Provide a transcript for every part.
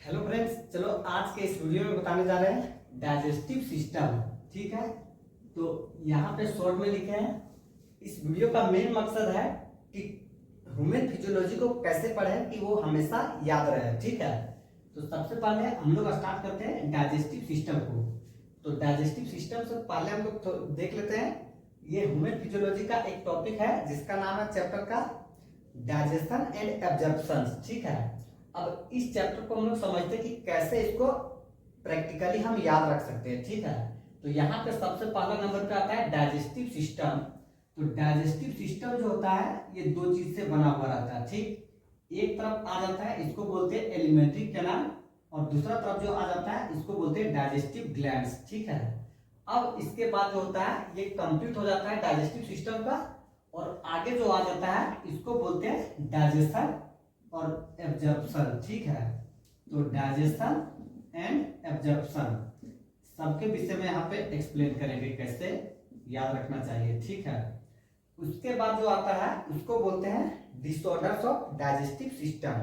Hello friends, चलो आज के इस वीडियो में बताने जा रहे हैं डाइजेस्टिव सिस्टम। ठीक है, तो यहाँ पे शॉर्ट में लिखे हैं। इस वीडियो का मेन मकसद है कि ह्यूमन फिजियोलॉजी को कैसे पढ़ें कि वो हमेशा याद रहे। ठीक है, तो सबसे पहले हम लोग स्टार्ट करते हैं डाइजेस्टिव सिस्टम को। तो डाइजेस्टिव सिस्टम से पहले हम लोग देख लेते हैं, ये ह्यूमन फिजियोलॉजी का एक टॉपिक है जिसका नाम है चैप्टर का डाइजेशन एंड एब्जॉर्प्शन। ठीक है, अब इस चैप्टर को हम लोग समझते हैं कि कैसे इसको प्रैक्टिकली हम याद रख सकते हैं। ठीक है, तो यहाँ पे सबसे पहला नंबर पे आता है डाइजेस्टिव सिस्टम। तो डाइजेस्टिव सिस्टम जो होता है ये दो चीज से बना हुआ रहता है। ठीक, एक तरफ आ जाता है, इसको बोलते हैं एलिमेंट्री कैनाल, और दूसरा तरफ जो आ जाता है इसको बोलते हैं डाइजेस्टिव ग्लैंड्स। ठीक है, अब इसके बाद जो होता है ये कंप्लीट हो जाता है डाइजेस्टिव सिस्टम का, और आगे जो आ जाता है इसको बोलते हैं डाइजेशन और एब्जॉर्प्शन। ठीक है, तो डाइजेशन एंड एब्जॉर्प्शन सबके विषय में यहाँ पे एक्सप्लेन करेंगे कैसे याद रखना चाहिए। ठीक है, उसके बाद जो आता है उसको बोलते हैं डिसऑर्डर्स ऑफ डाइजेस्टिव सिस्टम।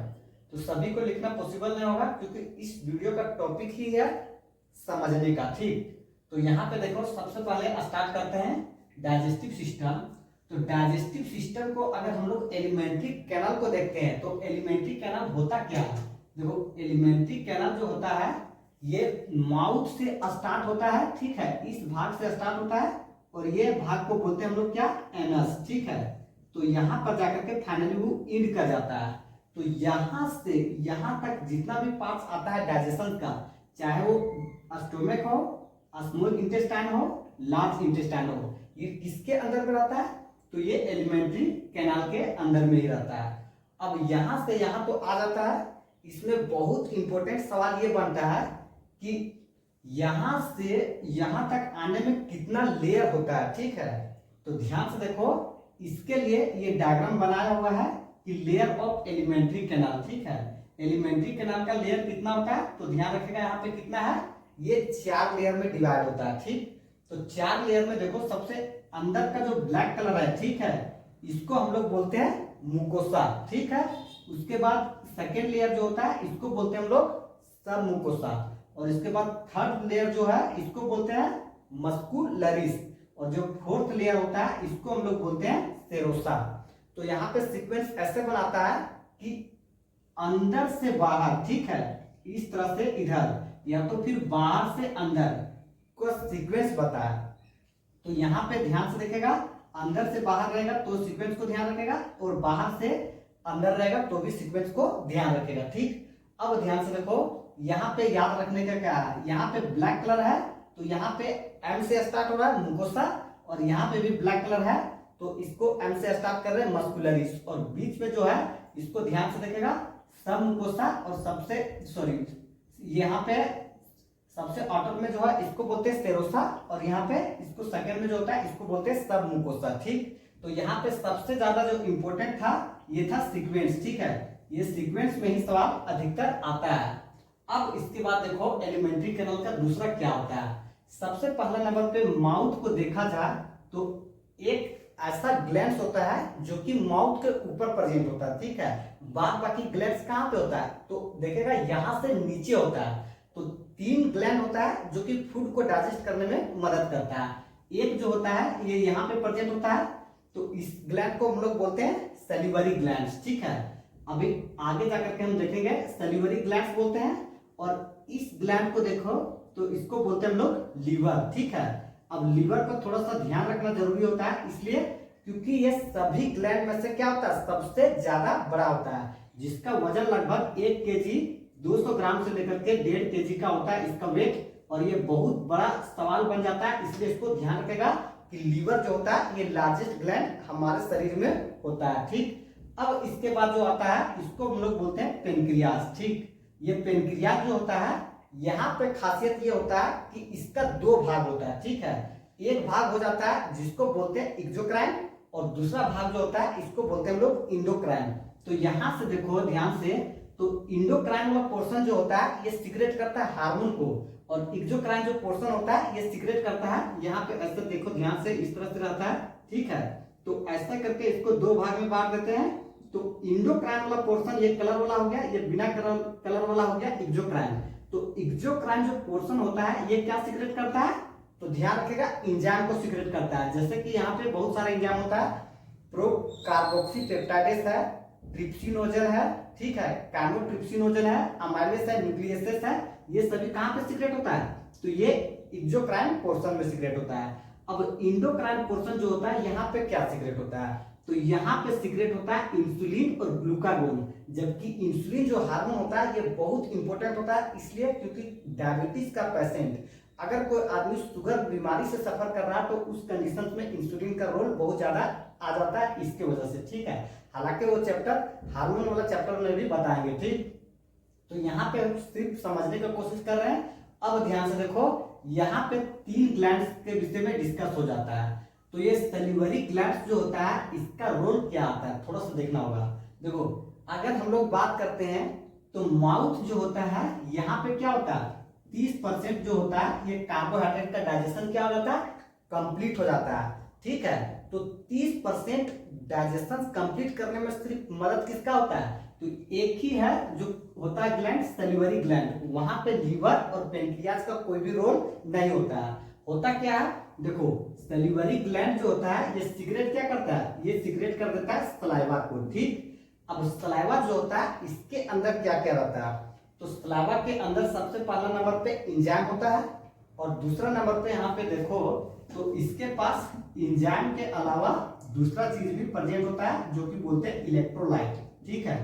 तो सभी को लिखना पॉसिबल नहीं होगा क्योंकि इस वीडियो का टॉपिक ही है समझने का। ठीक, तो यहाँ पे देखो सबसे पहले स्टार्ट करते हैं डाइजेस्टिव सिस्टम। तो डाइजेस्टिव सिस्टम को अगर हम लोग एलिमेंट्री कैनाल को देखते हैं तो एलिमेंट्री कैनाल होता क्या है। देखो एलिमेंट्री कैनाल जो होता है ये माउथ से स्टार्ट होता है। ठीक है, इस भाग से स्टार्ट होता है और ये भाग को बोलते हैं हम लोग क्या, एनस। ठीक है, तो यहाँ पर जाकर के फाइनली वो इंड कर जाता है। तो यहाँ से यहाँ तक जितना भी पार्ट्स आता है डाइजेशन का, चाहे वो स्टोमक हो, स्मॉल इंटेस्टाइन हो, लार्ज इंटेस्टाइन हो, ये किसके अंदर में रहता है, तो ये एलिमेंट्री कैनाल के अंदर में ही रहता है। अब यहां से यहां तो आ जाता है, इसमें बहुत इंपॉर्टेंट सवाल ये बनता है कि यहां से यहां तक आने में कितना लेयर होता है। ठीक है, तो ध्यान से देखो, इसके लिए ये डायग्राम बनाया हुआ है कि लेयर ऑफ एलिमेंट्री कैनाल। ठीक है, एलिमेंट्री कैनाल का लेयर कितना होता है, तो ध्यान रखिएगा यहाँ पे कितना है, ये 4 लेयर में डिवाइड होता है। ठीक, तो 4 लेयर में देखो सबसे अंदर का जो ब्लैक कलर है, ठीक है, इसको हम लोग बोलते हैं मुकोसा। ठीक है, उसके बाद सेकेंड लेयर जो होता है इसको बोलते हैं हम लोग सब मुकोसा, और इसके बाद थर्ड लेयर जो है इसको बोलते हैं मस्कुलरिस, और जो फोर्थ लेयर होता है इसको हम लोग बोलते हैं सेरोसा। तो यहाँ पे सीक्वेंस ऐसे बनाता है कि अंदर से बाहर, ठीक है, इस तरह से इधर, या तो फिर बाहर से अंदर को सीक्वेंस बताया। तो यहाँ पे ध्यान से देखेगा, अंदर से बाहर रहेगा तो सीक्वेंस को ध्यान रखेगा, और बाहर से अंदर रहेगा तो भी सीक्वेंस को ध्यान रखेगा। ठीक, अब ध्यान से देखो, यहाँ पे याद रखने का क्या है, यहाँ पे ब्लैक कलर है तो यहाँ पे एम से स्टार्ट हो रहा है मुकोसा, और यहाँ पे भी ब्लैक कलर है तो इसको एम से स्टार्ट कर रहे हैं मस्कुलरिस, और बीच में जो है इसको ध्यान से देखेगा सब मुकोसा, और सबसे सॉरी यहाँ पे सबसे ऑटो में जो है इसको बोलते हैं सेरोसा, और यहाँ पे इसको सेकंड में जो होता है इसको बोलते हैं सब मुकोसा। ठीक, तो यहाँ पे सबसे ज्यादा जो इंपॉर्टेंट था ये था सीक्वेंस। ठीक है, ये सीक्वेंस में ही सवाल अधिकतर आता है। अब इसके बाद देखो एलिमेंट्री कैनाल का दूसरा क्या होता है। सबसे पहला नंबर पे माउथ को देखा जाए तो एक ऐसा ग्लैंड्स होता है जो कि माउथ के ऊपर प्रेजेंट होता है। ठीक है, बाद बाकी ग्लैंड्स कहाँ पे होता है, तो देखेगा यहाँ से नीचे होता है। तो 3 ग्लैंड होता है जो कि फूड को डाइजेस्ट करने में मदद करता है। एक जो होता है ये यहाँ पे प्रेजेंट होता है, तो इस ग्लैंड को हम लोग बोलते हैं सैलिवरी ग्लैंड्स। ठीक है, अभी आगे जाकर के हम देखेंगे सैलिवरी ग्लैंड्स बोलते हैं, और इस ग्लैंड को देखो तो इसको बोलते हैं हम लोग लीवर। ठीक है, अब लीवर पर थोड़ा सा ध्यान रखना जरूरी होता है, इसलिए क्योंकि ये सभी ग्लैंड में से क्या होता है, सबसे ज्यादा बड़ा होता है, जिसका वजन लगभग 1 केजी 200 ग्राम से लेकर के 1.5 केजी का होता है इसका वेट, और ये बहुत बड़ा सवाल बन जाता है, इसलिए इसको ध्यान रखेगा कि लीवर जो होता है ये लार्जेस्ट ग्लैंड हमारे शरीर में होता है। ठीक, अब इसके बाद जो आता है इसको हम लोग बोलते हैं पेनक्रियास। ठीक, ये पेनक्रियास जो होता है यहाँ पे खासियत ये होता है कि इसका 2 भाग होता है। ठीक है, एक भाग हो जाता है जिसको बोलते हैं एक्सोक्राइन, और दूसरा भाग जो होता है इसको बोलते हैं हम लोग इंडोक्राइन। तो यहाँ से देखो ध्यान से, तो इंडोक्राइन वाला पोर्शन जो होता है ये सीक्रेट करता है हार्मोन को, और एक्सोक्राइन जो पोर्शन होता है ये सीक्रेट करता है, यहाँ पे ऐसे देखो ध्यान से, इस तरह से रहता है। ठीक है, तो ऐसा करके इसको 2 भाग में बांट देते हैं, तो इंडोक्राइन वाला पोर्शन ये कलर वाला हो गया, ये बिना कलर वाला हो गया एक्सोक्राइन। तो एक्सोक्राइन जो पोर्शन होता है ये क्या सीक्रेट करता है, तो ध्यान रखिएगा एंजाइम को सीक्रेट करता है। जैसे कि यहाँ पे बहुत सारे एंजाइम होता है, प्रो कार्बोक्सी पेप्टाइडेस है, ट्रिप्सिनोजन है, ठीक है, काइमोट्रिप्सिनोजन है, अमाइलेस है, न्यूक्लियसेस है, ये सभी कहाँ पे सीक्रेट होता है, तो ये एक्सोक्राइन पोर्शन में सीक्रेट होता है। अब इंडोक्राइन पोर्शन जो होता है यहाँ पे क्या सीक्रेट होता है, तो यहाँ पे सीक्रेट होता है इंसुलिन और ग्लूकागोन। जबकि इंसुलिन जो हार्मोन होता है ये बहुत इंपॉर्टेंट होता है, इसलिए क्योंकि डायबिटीज का पेशेंट अगर कोई आदमी शुगर बीमारी से सफर कर रहा है तो उस कंडीशन में इंसुलिन का रोल बहुत ज्यादा आ जाता है इसके वजह से, ठीक है। हालांकि वो चैप्टर हार्मोन वाला चैप्टर में भी बताएंगे, ठीक। तो यहाँ पे सिर्फ समझने की कोशिश कर रहे हैं। अब ध्यान से देखो, यहाँ पे 3 ग्लैंड्स के विषय में डिस्कस हो जाता है। तो ये सैलिवरी ग्लैंड्स जो होता है इसका रोल क्या आता है थोड़ा सा देखना होगा। देखो अगर हम लोग बात करते हैं तो माउथ जो होता है यहाँ पे क्या होता है, 30% जो होता है ये कार्बोहाइड्रेट का डाइजेशन क्या हो जाता है, कंप्लीट हो जाता है, ठीक है। तो 30% डाइजेशन कंप्लीट करने में सिर्फ मदद किसका होता है, तो एक ही है जो होता है ग्लैंड, सैलिवरी ग्लैंड। वहां पे लीवर और पेनक्रियाज का कोई भी रोल नहीं होता है। होता क्या है, देखो सैलिवरी ग्लैंड जो होता है ये सिगरेट क्या करता है, ये सिगरेट कर देता है सलाइवा को, ठीक। अब सलाइवा जो होता है इसके अंदर क्या क्या रहता है, तो सलाइवा के अंदर सबसे पहला नंबर पे एंजाइम होता है, और दूसरा नंबर पे यहाँ पे देखो तो इसके पास एंजाइम के अलावा दूसरा चीज भी प्रेजेंट होता है जो कि बोलते हैं इलेक्ट्रोलाइट, ठीक है।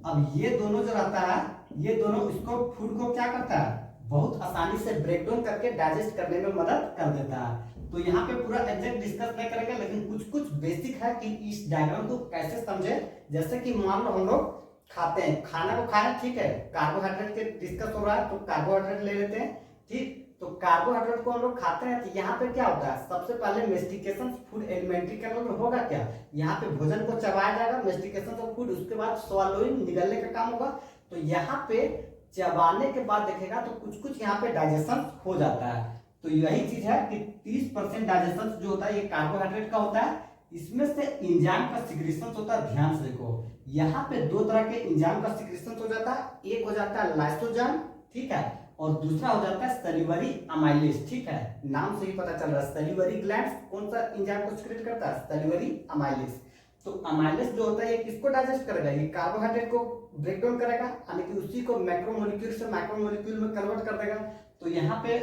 अब ये दोनों जो रहता है ये दोनों इसको फूड को क्या करता है, बहुत आसानी से ब्रेक डाउन करके डाइजेस्ट करने में मदद कर देता है। तो यहाँ पे पूरा एग्जैक्ट डिस्कस नहीं करेंगे, लेकिन कुछ कुछ बेसिक है कि इस डायग्राम को कैसे समझे। जैसे कि मान लो हम लोग खाते हैं, खाना को खाएं, ठीक है, कार्बोहाइड्रेट के डिस्कस हो रहा है तो कार्बोहाइड्रेट ले लेते हैं, ठीक। तो कार्बोहाइड्रेट को हम लोग खाते हैं तो यहाँ पे क्या होता है, सबसे पहले मेस्टिकेशन फूड एलिमेंट्री कैनल में होगा क्या, यहाँ पे भोजन को चबाया जाएगा, मेस्टिकेशन ऑफ फूड, उसके बाद स्वालोइंग निगलने का काम होगा। तो यहाँ पे चबाने के बाद देखेगा तो कुछ कुछ यहाँ पे डाइजेशन हो जाता है। तो यही चीज है कि 30% डाइजेशन जो होता है ये कार्बोहाइड्रेट का होता है, इसमें से एंजाइम का सिक्रेशन होता है। ध्यान से देखो यहाँ पे 2 तरह के एंजाइम का सिक्रेशन हो जाता है, एक हो जाता है लाइसोजाइम, ठीक है, और दूसरा हो जाता है सैलिवरी अमाइलेज, ठीक है। नाम से ही पता चल रहा है सैलिवरी ग्लैंड्स कौन सा एंजाइम को सिक्रेट करता है, सैलिवरी अमाइलेज। तो अमाइलेज जो होता है ये किसको डाइजेस्ट करेगा, ये कार्बोहाइड्रेट को ब्रेक डाउन करेगा, यानी कि उसी को मैक्रोमोलिक्यूल से माइक्रोमोलिक्यूल में कन्वर्ट कर देगा। तो यहाँ पे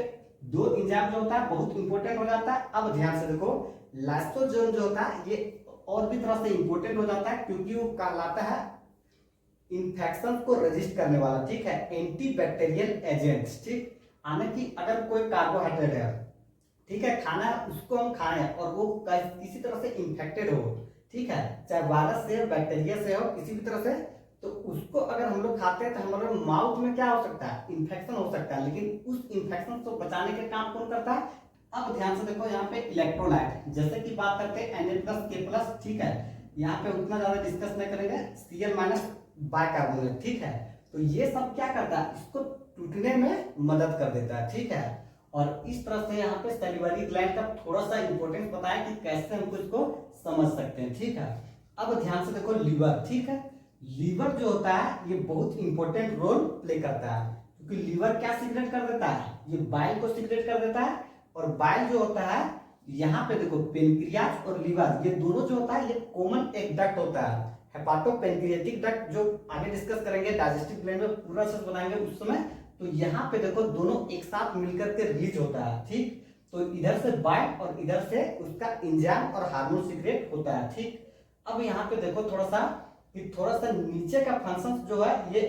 2 एंजाइम जो होता है बहुत इंपॉर्टेंट हो जाता है। अब ध्यान से देखो लाइसोजाइम जो होता है ये और भी तरह से इंपॉर्टेंट हो जाता है क्योंकि वो कहलाता है इन्फेक्शन को रेजिस्ट करने वाला, ठीक है, एंटी बैक्टीरियल एजेंट, ठीक। यानी कि अगर कोई कार्बोहाइड्रेट है, ठीक है, खाना उसको हम खाएं और वो किसी तरह से इन्फेक्टेड हो, ठीक है, चाहे वायरस से बैक्टीरिया से हो किसी भी तरह से, तो उसको अगर हम लोग खाते हैं तो हमारे माउथ में क्या हो सकता है, इन्फेक्शन हो सकता है। लेकिन उस इन्फेक्शन को बचाने का काम कौन करता है, अब ध्यान से देखो यहाँ पे इलेक्ट्रोलाइट, जैसे कि बात करते हैं Na+K+, ठीक है, यहाँ पे उतना ज्यादा डिस्कस नहीं करेंगे, Cl- बाइकार्बोनेट, ठीक है। तो ये सब क्या करता है, इसको टूटने में मदद कर देता है, ठीक है। और इस तरह से यहाँ पे सैलिवरी ग्लैंड का थोड़ा सा इंपॉर्टेंस बताया कि कैसे हमको इसको समझ सकते हैं, ठीक है। अब ध्यान से देखो लीवर, ठीक है, लीवर जो होता है ये बहुत इंपॉर्टेंट रोल प्ले करता है क्योंकि लीवर क्या सीक्रेट कर देता है, ये बाइल को सीक्रेट कर देता है। और बाइल जो होता है यहाँ पे देखो पेनक्रियाज और लीवर ये दोनों जो होता है ये कॉमन एक डक्ट होता है, हेपाटोपेनक्रियाटिक डक्ट, जो आगे डिस्कस करेंगे डाइजेस्टिव ग्लैंड में पूरा सब बनाएंगे उस समय। तो यहाँ पे देखो दोनों एक साथ मिलकर के रिलीज होता है, ठीक। तो इधर से बाइल और इधर से उसका एंजाइम और हार्मोन सीक्रेट होता है, ठीक। अब यहाँ पे देखो थोड़ा सा नीचे का फंक्शन जो है ये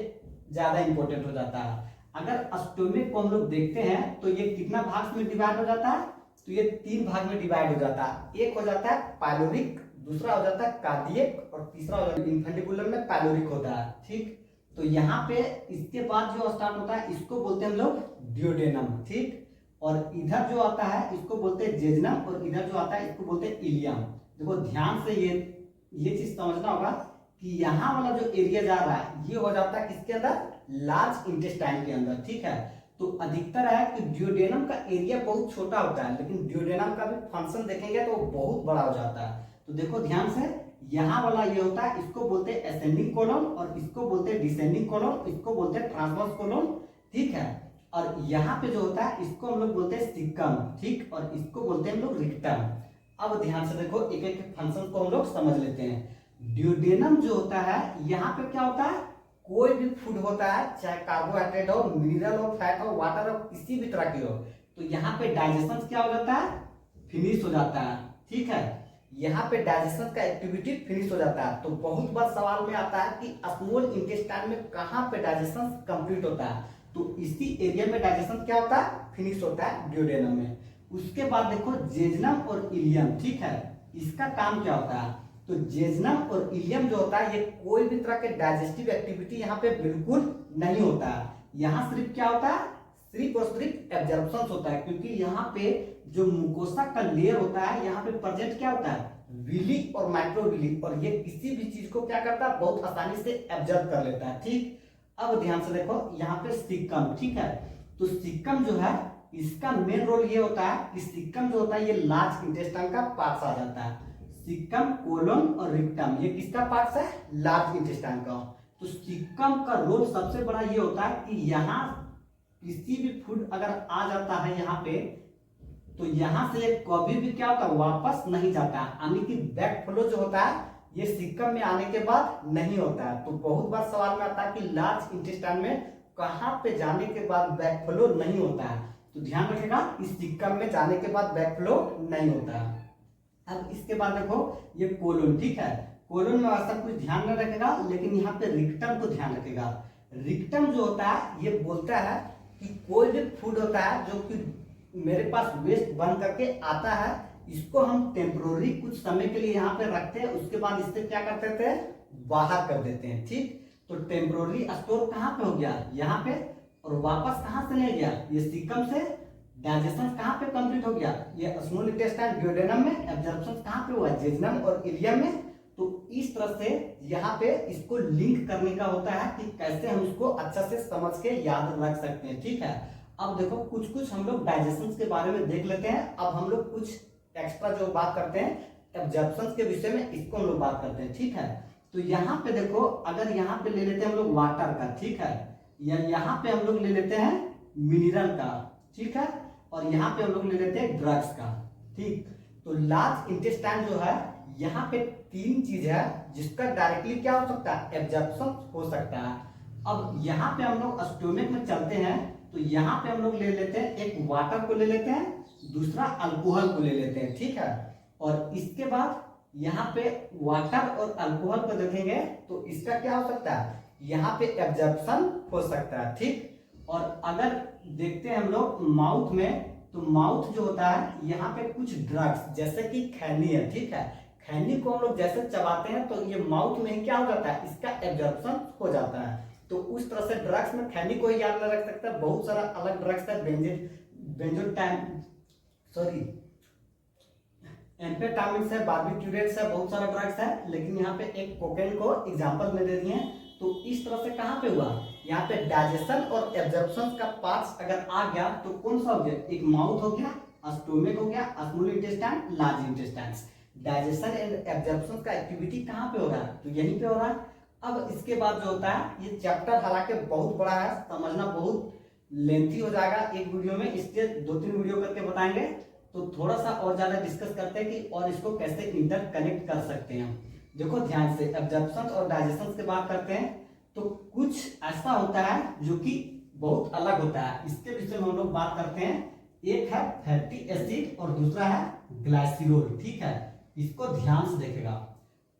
ज्यादा इंपॉर्टेंट हो जाता है। अगर स्टोमक को हम लोग देखते हैं तो ये कितना भाग में डिवाइड हो जाता है, तो ये 3 भाग में डिवाइड हो जाता है। एक हो जाता है पाइलोरिक, दूसरा हो जाता है कार्डियक और तीसरा हो जाता है इन्फेंटिबुलर में पाइलोरिक होता है, ठीक। तो यहाँ पे इसके बाद जो स्टार्ट होता है इसको बोलते हैं हम लोग डियोडेनम, ठीक। और इधर जो आता है इसको बोलते हैं जेजनम और इधर जो आता है इसको बोलते हैं इलियम। देखो ध्यान से ये चीज समझना होगा कि यहाँ वाला जो एरिया जा रहा है ये हो जाता है किसके अंदर, लार्ज इंटेस्टाइन के अंदर, ठीक है। तो अधिकतर है कि डियोडेनम का एरिया बहुत छोटा होता है लेकिन डियोडेनम का भी फंक्शन देखेंगे तो बहुत बड़ा हो जाता है। तो देखो ध्यान से यहाँ वाला ये होता है, इसको बोलते हैं असेंडिंग कोलन और इसको बोलते हैं डिसेंडिंग कोलन, इसको बोलते हैं ट्रांसवर्स कोलन, ठीक है। और यहाँ पे जो होता है इसको हम लोग बोलते हैं सिक्कम, ठीक, और इसको बोलते हैं हम लोग रिक्टम। अब ध्यान से देखो, एक एक फंक्शन को हम लोग समझ लेते हैं। ड्यूडेनम जो होता है, यहाँ पे क्या होता है, कोई भी फूड होता है, चाहे कार्बोहाइड्रेट हो, मिनरल हो, फैट हो, वाटर हो, किसी भी तरह की हो, तो यहाँ पे डाइजेशन क्या हो जाता है, फिनिश हो जाता है, ठीक है। यहाँ पे डाइजेशन का एक्टिविटी फिनिश हो जाता है। तो बहुत बार सवाल में आता है कि स्मॉल इंटेस्टाइन में कहाँ पे डाइजेशन कंप्लीट होता है, तो इसी एरिया में डाइजेशन क्या होता है, फिनिश होता है ड्यूडेनम में। उसके बाद देखो जेजनम और इलियम, ठीक है, इसका काम क्या होता है, तो जेजनम और इलियम जो होता है, ये कोई भी तरह के डाइजेस्टिव एक्टिविटी यहाँ पे बिल्कुल नहीं होता है। यहाँ सिर्फ क्या होता है, सिर्फ और सिर्फ एब्जॉर्प्शन होता है, क्योंकि यहाँ पे जो मुकोसा का लेयर होता है, यहाँ पे प्रेजेंट क्या होता है, विली और माइक्रोविली, और ये किसी भी चीज को क्या करता है, बहुत आसानी से एब्जॉर्ब कर लेता है, ठीक। अब ध्यान से देखो यहाँ पे सिक्कम, ठीक है, तो सिक्कम जो है इसका मेन रोल ये होता है कि सिक्कम जो होता है ये लार्ज इंटेस्टाइन का पार्ट आ जाता है। सिक्कम, कोलन और रिक्टम ये किसका पार्ट है, लार्ज इंटेस्टाइन का। तो सिक्कम का रोल सबसे बड़ा ये होता है कि यहाँ किसी भी फूड अगर आ जाता है यहाँ पे, तो यहाँ से कभी भी क्या होता है, वापस नहीं जाता है, यानी कि बैक फ्लो जो होता है ये सिक्कम में आने के बाद नहीं होता है। तो बहुत बार सवाल में आता है कि लार्ज इंटेस्टाइन में कहाँ पे जाने के बाद बैक फ्लो नहीं होता है, तो ध्यान रखेगा इस सिक्कम में जाने के बाद बैक फ्लो नहीं होता है। अब इसके बाद देखो ये कोलन, ठीक है, कोलन में ऐसा कुछ ध्यान नहीं रखेगा, लेकिन यहाँ पे रिक्टम को ध्यान रखेगा। रिक्टम जो होता है ये बोलता है कि कोई भी फूड होता है जो कि मेरे पास वेस्ट बन करके आता है, इसको हम टेम्पोररी कुछ समय के लिए यहाँ पे रखते हैं, उसके बाद इससे क्या करते थे, बाहर कर देते हैं, ठीक। तो टेम्पोररी स्टोर कहाँ पे हो गया, यहाँ पे, और वापस कहाँ से ले गया, ये सिक्कम से। डाइजेशन कहाँ पे कंप्लीट हो गया, ये स्मॉल इंटेस्टाइन ड्यूडेनम में। एब्जॉर्प्शन कहाँ पे हुआ, जेजनम और इलियम में। तो इस तरह से यहाँ पे इसको लिंक करने का होता है कि कैसे हम इसको अच्छा से समझ के याद रख सकते हैं, ठीक है। अब देखो कुछ कुछ हम लोग डाइजेशन के बारे में देख लेते हैं। अब हम लोग कुछ एक्स्ट्रा जो बात करते हैं एब्जॉर्प्शन के विषय में, इसको हम लोग बात करते हैं, ठीक है। तो यहाँ पे देखो, अगर यहाँ पे ले लेते हैं हम लोग वाटर का, ठीक है, या यहाँ पे हम लोग ले लेते हैं मिनरल का, ठीक है, और यहाँ पे हम लोग ले लेते हैं ड्रग्स का, ठीक। तो लार्ज इंटेस्टाइन जो है, यहाँ पे तीन चीज है जिसका डायरेक्टली क्या हो सकता है, एब्जॉर्प्शन हो सकता है। अब यहाँ पे हम लोग स्टोमक में चलते हैं, तो यहाँ पे हम लोग ले लेते हैं, एक वाटर को ले लेते हैं, दूसरा अल्कोहल को ले लेते हैं, ठीक है। और इसके बाद यहाँ पे वाटर और अल्कोहल को देखेंगे तो इसका क्या हो सकता है, यहाँ पे एब्जॉर्प्शन हो सकता है, ठीक। और अगर देखते हैं हम लोग माउथ में, तो माउथ जो होता है यहाँ पे कुछ ड्रग्स जैसे कि खैनी है, ठीक है, खैनी को हम लोग जैसे चबाते हैं तो ये माउथ में ही क्या हो जाता है, इसका एब्जॉर्प्शन हो जाता है। तो उस तरह से ड्रग्स में खैनी को ही याद न रख सकता, बहुत सारा अलग ड्रग्स है, एम्फेटामिन्स है, बार्बिट्यूरेट्स है, बहुत सारा ड्रग्स है, लेकिन यहाँ पे एक कोकेन को एग्जांपल में दे दिए हैं। तो इस तरह से कहाँ पे हुआ, यहाँ पे डाइजेशन और एब्जॉर्प्शन का पार्ट्स अगर आ गया तो कौन सा हो गया, एक माउथ हो गया, स्टोमक हो गया, small intestine, large intestine. Digestion and absorption का एक्टिविटी कहाँ पे हो रहा है, तो यहीं पे हो रहा है। अब इसके बाद जो होता है, ये चैप्टर हालांकि बहुत बड़ा है, समझना बहुत लेंथी हो जाएगा एक वीडियो में, इसलिए 2-3 वीडियो करके बताएंगे। तो थोड़ा सा और ज्यादा डिस्कस करते हैं कि और इसको कैसे इंटर कनेक्ट कर सकते हैं। देखो ध्यान से, एब्जॉर्प्शन और डाइजेशन की बात करते हैं, तो कुछ ऐसा होता है जो कि बहुत अलग होता है, इसके विषय में हम लोग बात करते हैं। एक है फैटी एसिड और दूसरा है ग्लाइसिरोल, ठीक है, इसको ध्यान से देखेगा।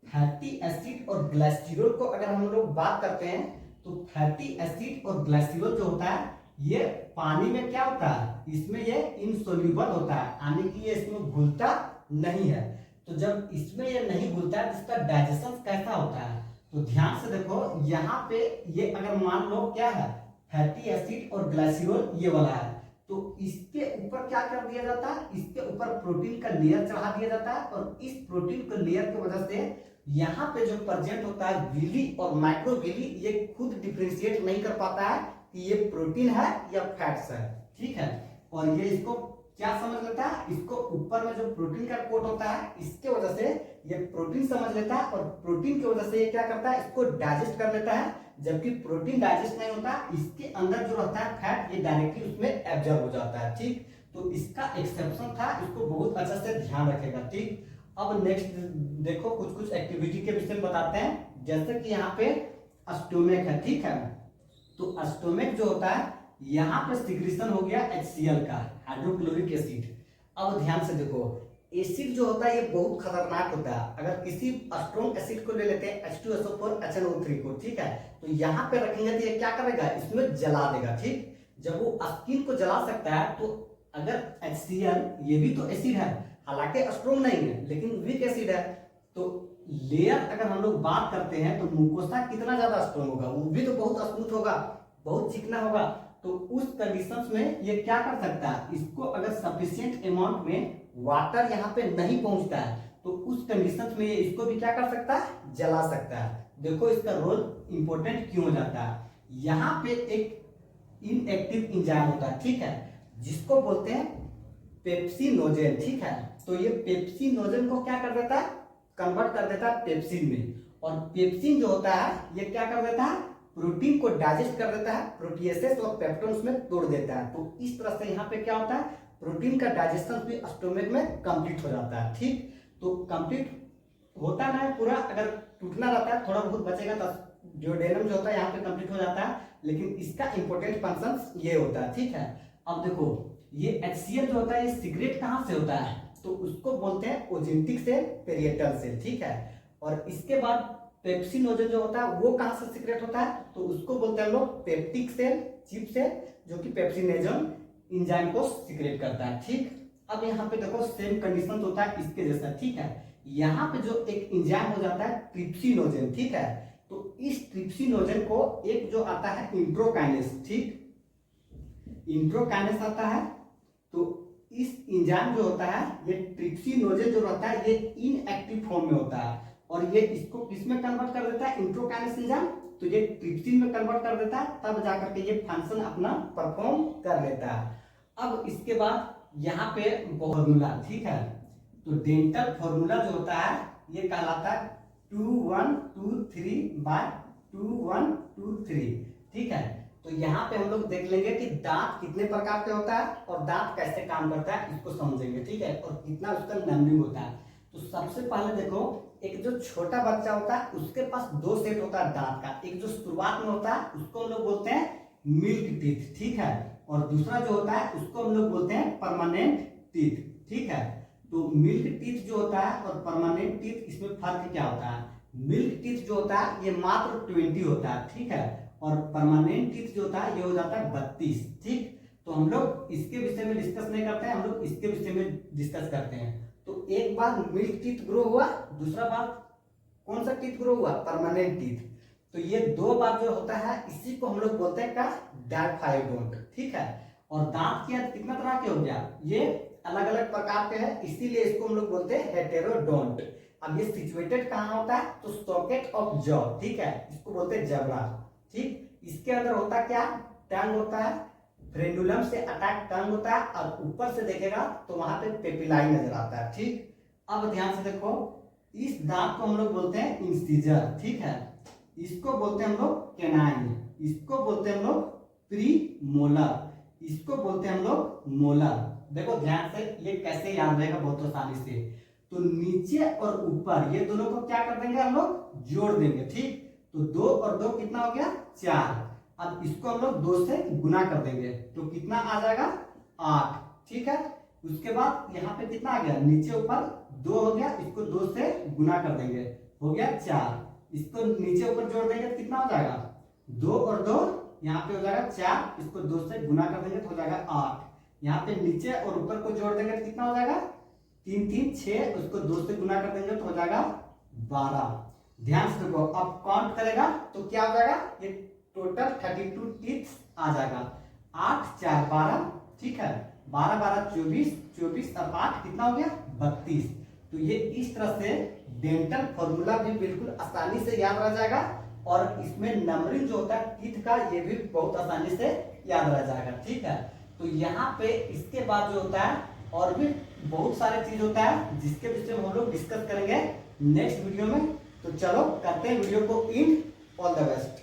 फैटी एसिड और ग्लाइसिरोल को अगर हम लोग बात करते हैं, तो फैटी एसिड और ग्लाइसिरोल जो होता है ये पानी में क्या होता है, इसमें ये इनसोल्यूबल होता है, यानी कि ये इसमें घुलता नहीं है। तो जब इसमें ये नहीं घुलता है तो इसका डाइजेशन कैसा होता है, तो ध्यान से देखो, यहाँ पे ये अगर मान लो क्या है, फैटी एसिड और ग्लाइसिरोल ये वाला है, तो इसके ऊपर क्या कर दिया जाता है, इसके ऊपर प्रोटीन का लेयर चढ़ा दिया जाता है, और इस प्रोटीन के लेयर की वजह से यहाँ पे जो प्रेजेंट होता है विली और माइक्रोविली, ये खुद डिफरेंशिएट नहीं कर पाता है कि ये प्रोटीन है या फैट्स है, ठीक है, और ये इसको क्या समझ लेता है, इसको ऊपर में जो प्रोटीन का कोट होता है इसके वजह से ये प्रोटीन समझ लेता है, और प्रोटीन की वजह से ये क्या करता है, इसको डाइजेस्ट कर लेता है। जबकि प्रोटीन डाइजेस्ट नहीं होता, इसके अंदर जो रहता है फैट ये डायरेक्टली उसमें एब्जॉर्ब हो जाता है। ठीक, तो इसका एक्सेप्शन था, इसको बहुत अच्छा से ध्यान रखेगा। ठीक, अब नेक्स्ट देखो कुछ एक्टिविटी के विषय में बताते हैं। जैसे कि यहाँ पे स्टोमक है, ठीक है, तो स्टोमक जो होता है यहाँ पे सिक्रीशन हो गया HCl का, हाइड्रोक्लोरिक एसिड। अब ध्यान से देखो, एसिड जो होता है ये बहुत खतरनाक होता है। अगर किसी स्ट्रॉन्ग एसिड को ले लेते हैं H2SO4 HNO3 को, ठीक है, तो यहाँ पे रखेंगे तो ये क्या करेगा, इसमें जला देगा। ठीक, जब वो स्किन को जला सकता है, तो अगर HCl ये भी तो एसिड है, हालांकि स्ट्रॉन्ग नहीं है लेकिन वीक एसिड है, तो लेयर अगर हम लोग बात करते हैं तो मुकोसा कितना ज्यादा स्ट्रॉन्ग होगा, वो भी तो बहुत स्मूथ होगा, बहुत चिकना होगा। तो उस कंडीशंस में ये क्या कर सकता है, इसको अगर सफिशिएंट अमाउंट में वाटर यहाँ पे नहीं पहुंचता है तो उस कंडीशंस में ये इसको भी क्या कर सकता है, जला सकता है। देखो इसका रोल इंपॉर्टेंट क्यों हो जाता है। यहाँ पे एक इनएक्टिव एंजाइम होता है, ठीक है, जिसको बोलते हैं पेप्सिनोजेन। ठीक है, तो ये पेप्सिनोजेन को क्या कर देता है, कन्वर्ट कर देता है पेप्सिन में। और पेप्सिन जो होता है ये क्या कर देता है, प्रोटीन को डाइजेस्ट कर देता है, प्रोटीएसेस और पेप्टोन्स में तोड़ देता है। तो इस तरह से यहाँ पे क्या होता है, प्रोटीन का डाइजेशन भी स्टोमक में कंप्लीट हो जाता है। ठीक, तो कंप्लीट होता ना है पूरा, अगर टूटना रहता है थोड़ा बहुत बचेगा तो ड्यूडेनम जो होता है यहाँ पे कंप्लीट हो जाता है, लेकिन इसका इंपॉर्टेंट फंक्शन ये होता है। ठीक है, अब देखो ये HCl जो होता है ये सीक्रेट कहाँ से होता है, तो उसको बोलते हैं ओजेंटिक सेल, पेरिएटल सेल। ठीक है, और इसके बाद पेप्सिनोजेन जो होता है वो कहाँ से सीक्रेट होता है, तो उसको बोलते हैं हम लोग पेप्टिक सेल, चिप सेल, जो कि पेप्सिनोजेन एंजाइम को सीक्रेट करता है। ठीक, अब यहाँ पे देखो सेम कंडीशन होता है इसके जैसा। ठीक है, यहाँ पे जो एक एंजाइम हो जाता है ट्रिप्सिनोजेन। ठीक है, तो इस ट्रिप्सिनोजेन को एक जो आता है इंट्रोकाइनेस, ठीक, इंट्रोकाइनेस आता है। तो इस एंजाइम जो होता है ये ट्रिप्सिनोजेन जो रहता है ये इनएक्टिव फॉर्म में होता है, और ये इसको किस में कन्वर्ट कर देता है, इंट्रोकाइनेस एंजाइम, तो ये ट्रिप्सिन में कन्वर्ट कर देता है, तब जाकर के ये फंक्शन अपना परफॉर्म कर लेता है। अब इसके बाद यहाँ पे फॉर्मूला, ठीक है, तो डेंटल फॉर्मूला जो होता है ये कहलाता है 2123/2123। ठीक है, तो यहाँ पे हम लोग देख लेंगे कि दांत कितने प्रकार के होता है और दांत कैसे काम करता है, इसको समझेंगे। ठीक है, और कितना उसका नंबरिंग होता है। तो सबसे पहले देखो, एक जो छोटा बच्चा होता है उसके पास दो सेट होता है दांत का, एक जो शुरुआत में होता है उसको हम लोग बोलते हैं मिल्क टीथ। ठीक है, और दूसरा जो होता है उसको हम लोग बोलते हैं परमानेंट टीथ। ठीक है, तो मिल्क टीथ जो होता है और परमानेंट टीथ, इसमें फर्क क्या होता है, मिल्क टीथ जो होता है ये मात्र 20 होता है। ठीक है, और परमानेंट टीथ जो होता है ये हो जाता है 32। ठीक, तो हम लोग इसके विषय में डिस्कस नहीं करते हैं, हम लोग इसके विषय में डिस्कस करते हैं। तो एक बार मिल्क टीथ ग्रो हुआ, दूसरा बार कौन सा टीथ ग्रो हुआ, परमानेंट टीथ। तो ये दो बार जो होता है इसी को हम लोग बोलते हैं का डायफाइडोंट। ठीक है, और दांत के कितना तरह के हो गया, ये अलग अलग प्रकार के हैं, इसीलिए इसको हम लोग बोलते हैं हेटेरोडोंट। अब ये सिचुएटेड कहाँ होता है, तो सॉकेट ऑफ जॉ। ठीक है, इसको बोलते हैं जबड़ा। ठीक, इसके अंदर होता क्या, टंग होता है, फ्रेंडुलम से अटैक टंग होता है, और ऊपर से देखेगा तो वहां पे पेपिलाई नजर आता है। ठीक, अब ध्यान से देखो, इस दांत को हम लोग बोलते हैं इंसिजर। ठीक है, इसको बोलते हैं हम लोग कैनाइन, इसको बोलते हैं हम लोग प्रीमोलर, इसको बोलते हैं हम लोग मोलर। देखो ध्यान से, ये कैसे याद रहेगा बहुत आसानी से, तो नीचे और ऊपर ये दोनों को क्या कर देंगे हम लोग, जोड़ देंगे। ठीक, तो 2 और 2 कितना हो गया, 4। अब इसको हम लोग 2 से गुना कर देंगे तो कितना आ जाएगा, 8। ठीक है, उसके बाद यहाँ पे कितना आ गया, नीचे ऊपर 2 हो गया, इसको 2 से गुना कर देंगे, हो गया 4। इसको नीचे ऊपर जोड़ देंगे तो कितना हो जाएगा, 2 और 2 यहाँ पे हो जाएगा 4, इसको 2 से गुना कर देंगे तो हो जाएगा 8। यहाँ पे नीचे और ऊपर को जोड़ देंगे तो कितना हो जाएगा, 3 3 6, उसको 2 से गुना कर देंगे तो हो जाएगा 12। ध्यान से देखो, अब काउंट करेगा तो क्या हो जाएगा, ये टोटल 32 टीथ आ जाएगा। 8 4 12, ठीक है, 12 12 24, 24 और 8 कितना हो गया, 32। तो ये इस तरह से डेंटल फॉर्मूला भी बिल्कुल आसानी से याद रह जाएगा, और इसमें नंबरिंग जो होता है टीथ का ये भी बहुत आसानी से याद रह जाएगा। ठीक है, तो यहाँ पे इसके बाद जो होता है और भी बहुत सारे चीज होता है जिसके विषय में हम लोग डिस्कस करेंगे नेक्स्ट वीडियो में। तो चलो करते हैं वीडियो को इन। All the best.